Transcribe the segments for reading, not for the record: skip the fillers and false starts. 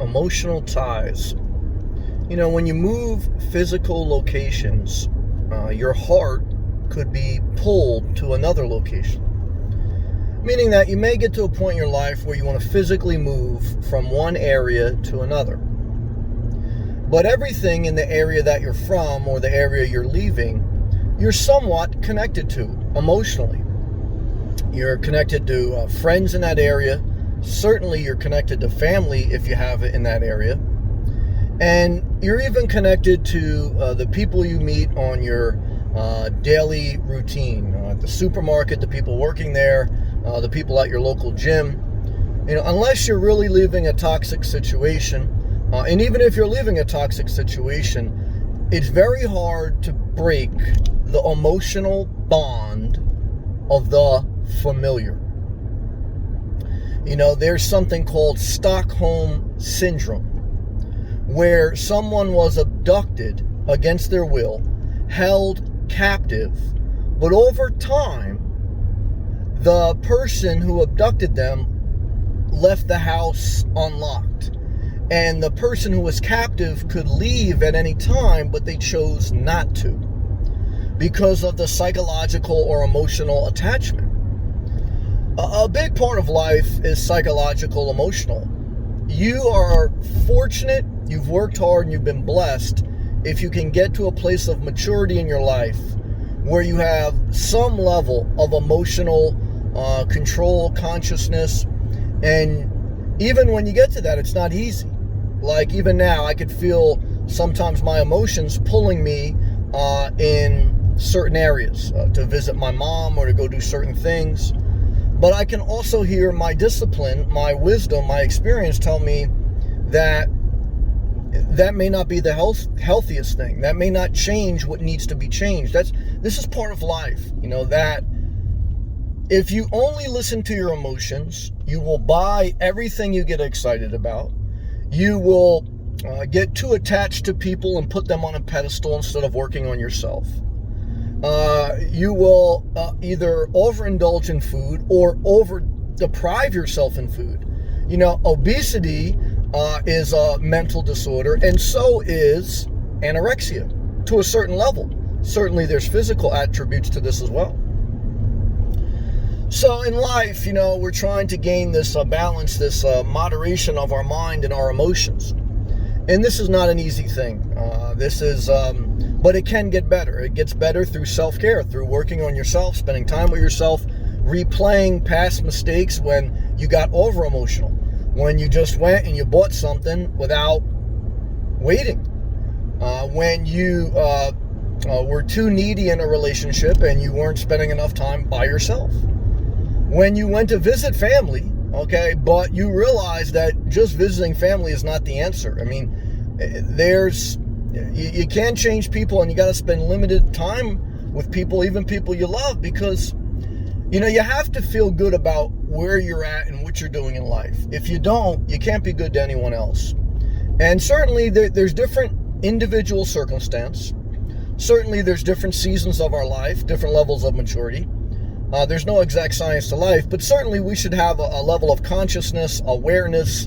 emotional ties. When you move physical locations, your heart could be pulled to another location. Meaning that you may get to a point in your life where you want to physically move from one area to another. But everything in the area that you're from or the area you're leaving, you're somewhat connected to emotionally. You're connected to friends in that area. Certainly you're connected to family if you have it in that area. And you're even connected to the people you meet on your daily routine. At the supermarket, the people working there, the people at your local gym. Unless you're really leaving a toxic situation, and even if you're leaving a toxic situation, it's very hard to break the emotional bond of the familiar. There's something called Stockholm Syndrome, where someone was abducted against their will, held captive, but over time, the person who abducted them left the house unlocked. And the person who was captive could leave at any time, but they chose not to because of the psychological or emotional attachment. A big part of life is psychological, emotional. You are fortunate, you've worked hard, and you've been blessed if you can get to a place of maturity in your life where you have some level of emotional control, consciousness. And even when you get to that, it's not easy. Like even now, I could feel sometimes my emotions pulling me in certain areas to visit my mom or to go do certain things. But I can also hear my discipline, my wisdom, my experience tell me that may not be the healthiest thing. That may not change what needs to be changed. This is part of life, that if you only listen to your emotions, you will buy everything you get excited about. You will get too attached to people and put them on a pedestal instead of working on yourself. You will either overindulge in food or over-deprive yourself in food. Obesity is a mental disorder, and so is anorexia to a certain level. Certainly there's physical attributes to this as well. So in life, we're trying to gain this balance, this moderation of our mind and our emotions. And this is not an easy thing. But it can get better. It gets better through self-care, through working on yourself, spending time with yourself, replaying past mistakes when you got over-emotional, when you just went and you bought something without waiting, when you were too needy in a relationship and you weren't spending enough time by yourself, when you went to visit family, okay, but you realized that just visiting family is not the answer. I mean, you can't change people, and you got to spend limited time with people, even people you love, because, you have to feel good about where you're at and what you're doing in life. If you don't, you can't be good to anyone else. And certainly there's different individual circumstance. Certainly there's different seasons of our life, different levels of maturity. There's no exact science to life, but certainly we should have a level of consciousness, awareness,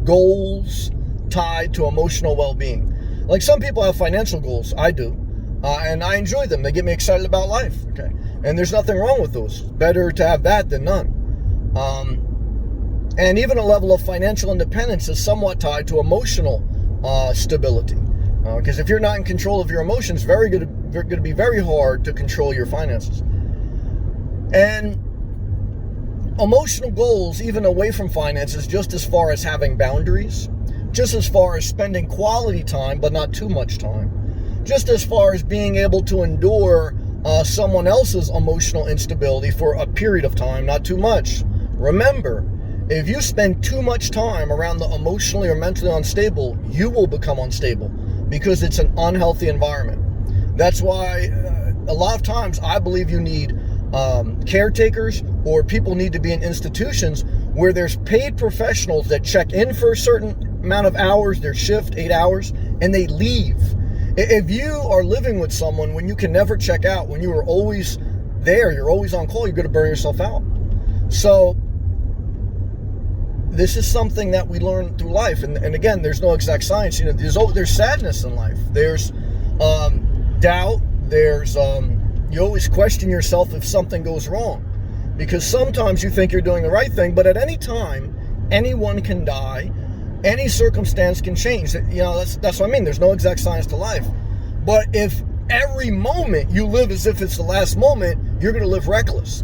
goals tied to emotional well-being. Like some people have financial goals. I do. And I enjoy them. They get me excited about life. Okay. And there's nothing wrong with those. Better to have that than none. And even a level of financial independence is somewhat tied to emotional stability. Because if you're not in control of your emotions, very going to be very hard to control your finances. And emotional goals, even away from finances, just as far as having boundaries, just as far as spending quality time, but not too much time, just as far as being able to endure someone else's emotional instability for a period of time, not too much. Remember, if you spend too much time around the emotionally or mentally unstable, you will become unstable because it's an unhealthy environment. That's why a lot of times I believe you need caretakers, or people need to be in institutions where there's paid professionals that check in for a certain amount of hours, their shift, 8 hours, and they leave. If you are living with someone when you can never check out, when you are always there, you're always on call, you're going to burn yourself out. So this is something that we learn through life. And again, there's no exact science. There's sadness in life. There's doubt. There's you always question yourself if something goes wrong, because sometimes you think you're doing the right thing, but at any time, anyone can die. Any circumstance can change. That's what I mean. There's no exact science to life. But if every moment you live as if it's the last moment, you're going to live reckless.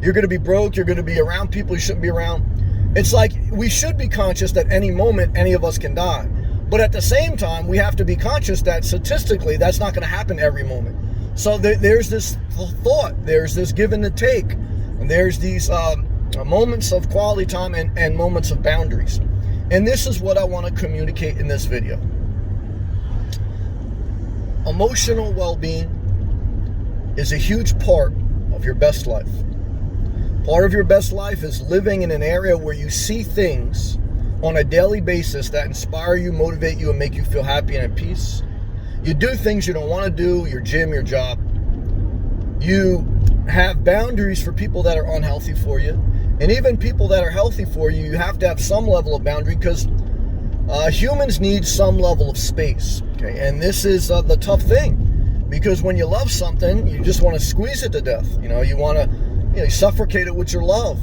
You're going to be broke. You're going to be around people you shouldn't be around. It's like we should be conscious that any moment any of us can die. But at the same time, we have to be conscious that statistically that's not going to happen every moment. So there's this thought. There's this give and the take. And there's these moments of quality time and moments of boundaries. And this is what I want to communicate in this video. Emotional well-being is a huge part of your best life. Part of your best life is living in an area where you see things on a daily basis that inspire you, motivate you, and make you feel happy and at peace. You do things you don't want to do, your gym, your job. You have boundaries for people that are unhealthy for you. And even people that are healthy for you, you have to have some level of boundary, because humans need some level of space. Okay, and this is the tough thing, because when you love something, you just want to squeeze it to death. You want to suffocate it with your love.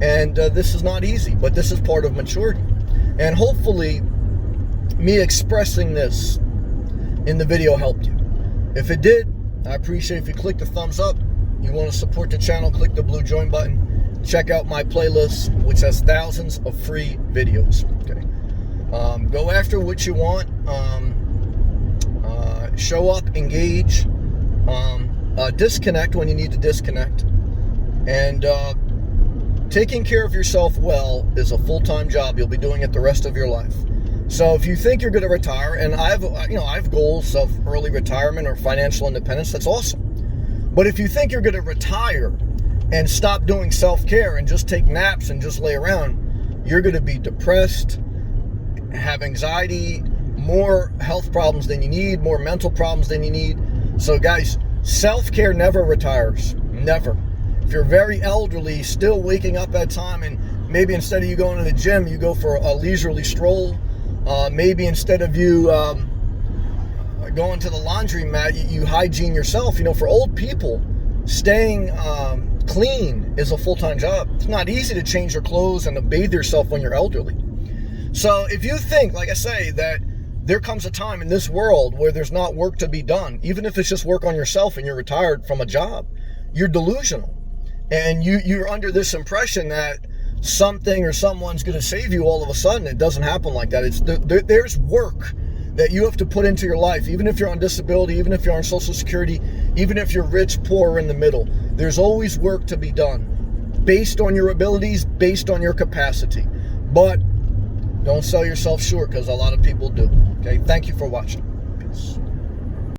And this is not easy, but this is part of maturity. And hopefully, me expressing this in the video helped you. If it did, I appreciate if you click the thumbs up. You want to support the channel, click the blue join button. Check out my playlist, which has thousands of free videos. Okay, go after what you want. Show up, engage, disconnect when you need to disconnect, and taking care of yourself well is a full-time job. You'll be doing it the rest of your life. So if you think you're going to retire, and I have goals of early retirement or financial independence, that's awesome. But if you think you're going to retire and stop doing self-care and just take naps and just lay around, you're going to be depressed, have anxiety, more health problems than you need, more mental problems than you need. So guys, self-care never retires. Never. If you're very elderly, still waking up at time, and maybe instead of you going to the gym, you go for a leisurely stroll. Maybe instead of you going to the laundromat, you hygiene yourself. For old people, staying clean is a full-time job. It's not easy to change your clothes and to bathe yourself when you're elderly. So if you think, like I say, that there comes a time in this world where there's not work to be done, even if it's just work on yourself and you're retired from a job, you're delusional. And you're under this impression that something or someone's going to save you all of a sudden. It doesn't happen like that. There's work that you have to put into your life, even if you're on disability, even if you're on Social Security, even if you're rich, poor, or in the middle. There's always work to be done based on your abilities, based on your capacity. But don't sell yourself short, because a lot of people do. Okay, thank you for watching. Peace.